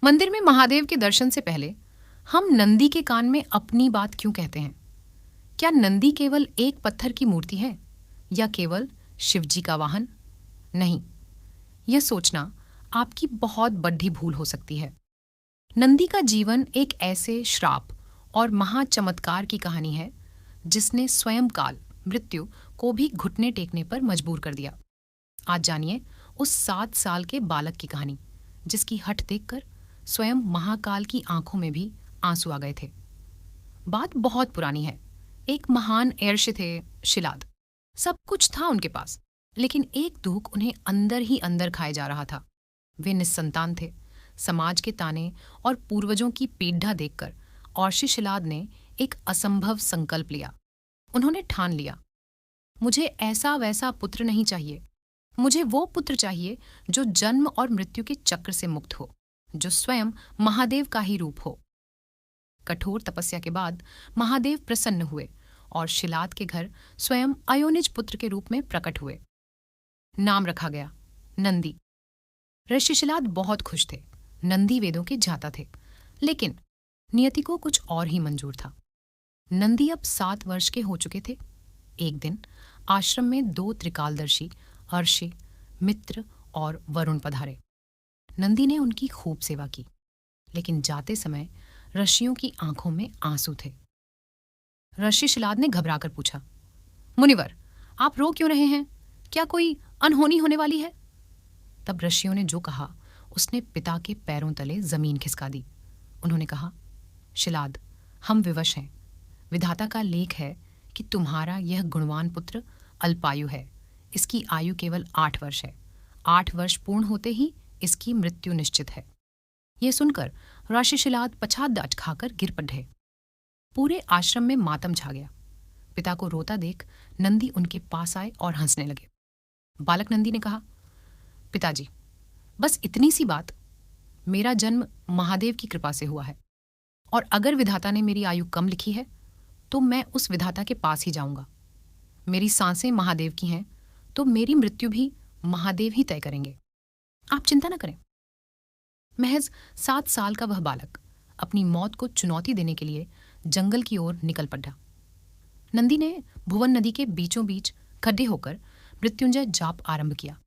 मंदिर में महादेव के दर्शन से पहले हम नंदी के कान में अपनी बात क्यों कहते हैं? क्या नंदी केवल एक पत्थर की मूर्ति है या केवल शिवजी का वाहन? नहीं, यह सोचना आपकी बहुत बड़ी भूल हो सकती है। नंदी का जीवन एक ऐसे श्राप और महाचमत्कार की कहानी है जिसने स्वयं काल मृत्यु को भी घुटने टेकने पर मजबूर कर दिया। आज जानिए उस 7 साल के बालक की कहानी जिसकी हट देखकर स्वयं महाकाल की आंखों में भी आंसू आ गए थे। बात बहुत पुरानी है। एक महान ऐर्ष्य थे शिलाद। सब कुछ था उनके पास, लेकिन एक दुख उन्हें अंदर ही अंदर खाए जा रहा था। वे निस्संतान थे। समाज के ताने और पूर्वजों की पीढ़ा देखकर और्षि शिलाद ने एक असंभव संकल्प लिया। उन्होंने ठान लिया, मुझे ऐसा वैसा पुत्र नहीं चाहिए। मुझे वो पुत्र चाहिए जो जन्म और मृत्यु के चक्र से मुक्त हो, जो स्वयं महादेव का ही रूप हो। कठोर तपस्या के बाद महादेव प्रसन्न हुए और शिलाद के घर स्वयं अयोनिज पुत्र के रूप में प्रकट हुए। नाम रखा गया नंदी। ऋषि शिलाद बहुत खुश थे। नंदी वेदों के ज्ञाता थे, लेकिन नियति को कुछ और ही मंजूर था। नंदी अब 7 वर्ष के हो चुके थे। एक दिन आश्रम में 2 त्रिकालदर्शी अर्षि, मित्र और वरुण पधारे। नंदी ने उनकी खूब सेवा की, लेकिन जाते समय ऋषियों की आंखों में आंसू थे। ऋषि शिलाद ने घबराकर पूछा, मुनिवर, आप रो क्यों रहे हैं? क्या कोई अनहोनी होने वाली है? तब ऋषियों ने जो कहा उसने पिता के पैरों तले जमीन खिसका दी। उन्होंने कहा, शिलाद, हम विवश हैं। विधाता का लेख है कि तुम्हारा यह गुणवान पुत्र अल्पायु है। इसकी आयु केवल 8 वर्ष है। 8 वर्ष पूर्ण होते ही इसकी मृत्यु निश्चित है। यह सुनकर ऋषि शिलाद पछाड़ खाकर गिर पड़े। पूरे आश्रम में मातम छा गया। पिता को रोता देख नंदी उनके पास आए और हंसने लगे। बालक नंदी ने कहा, पिताजी, बस इतनी सी बात। मेरा जन्म महादेव की कृपा से हुआ है, और अगर विधाता ने मेरी आयु कम लिखी है तो मैं उस विधाता के पास ही जाऊंगा। मेरी सांसें महादेव की हैं, तो मेरी मृत्यु भी महादेव ही तय करेंगे। आप चिंता न करें। महज 7 साल का वह बालक अपनी मौत को चुनौती देने के लिए जंगल की ओर निकल पड़ा। नंदी ने भुवन नदी के बीचों बीच खड्डे होकर मृत्युंजय जाप आरंभ किया।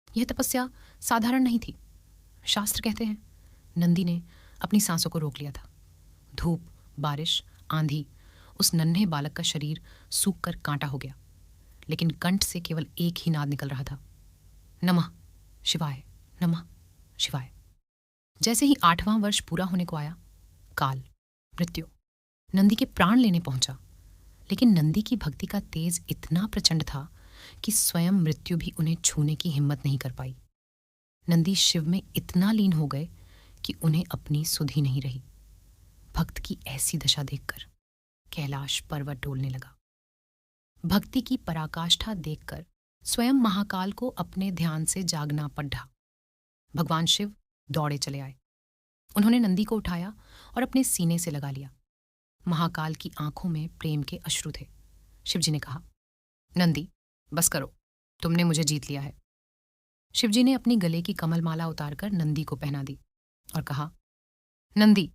यह तपस्या साधारण नहीं थी। शास्त्र कहते हैं, नंदी ने अपनी सांसों को रोक लिया था। धूप, बारिश, आंधी, उस नन्हे बालक का शरीर सूख कर कांटा हो गया, लेकिन कंठ से केवल एक ही नाद निकल रहा था, नमः शिवाय, नमः शिवाय। जैसे ही 8वां वर्ष पूरा होने को आया, काल, मृत्यु नंदी के प्राण लेने पहुंचा। लेकिन नंदी की भक्ति का तेज इतना प्रचंड था कि स्वयं मृत्यु भी उन्हें छूने की हिम्मत नहीं कर पाई। नंदी शिव में इतना लीन हो गए कि उन्हें अपनी सुध ही नहीं रही। भक्त की ऐसी दशा देखकर कैलाश पर्वत डोलने लगा। भक्ति की पराकाष्ठा देखकर स्वयं महाकाल को अपने ध्यान से जागना पड़ा। भगवान शिव दौड़े चले आए। उन्होंने नंदी को उठाया और अपने सीने से लगा लिया। महाकाल की आंखों में प्रेम के अश्रु थे। शिवजी ने कहा, नंदी, बस करो, तुमने मुझे जीत लिया है। शिवजी ने अपनी गले की कमलमाला उतारकर नंदी को पहना दी और कहा, नंदी,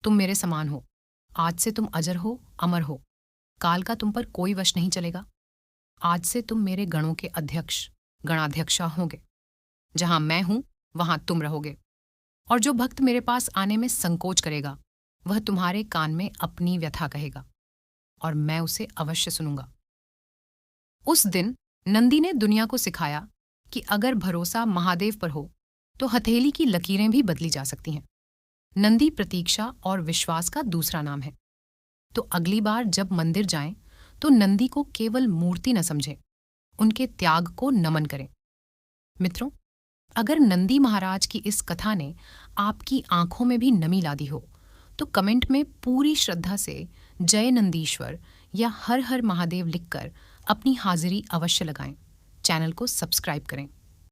तुम मेरे समान हो। आज से तुम अजर हो, अमर हो। काल का तुम पर कोई वश नहीं चलेगा। आज से तुम मेरे गणों के अध्यक्ष, गणाध्यक्षा होंगे। जहां मैं हूं वहां तुम रहोगे, और जो भक्त मेरे पास आने में संकोच करेगा वह तुम्हारे कान में अपनी व्यथा कहेगा, और मैं उसे अवश्य सुनूंगा। उस दिन नंदी ने दुनिया को सिखाया कि अगर भरोसा महादेव पर हो तो हथेली की लकीरें भी बदली जा सकती हैं। नंदी प्रतीक्षा और विश्वास का दूसरा नाम है। तो अगली बार जब मंदिर जाएं तो नंदी को केवल मूर्ति न समझें, उनके त्याग को नमन करें। मित्रों, अगर नंदी महाराज की इस कथा ने आपकी आंखों में भी नमी ला दी हो तो कमेंट में पूरी श्रद्धा से जय नंदीश्वर या हर हर महादेव लिखकर अपनी हाजिरी अवश्य लगाएं। चैनल को सब्सक्राइब करें।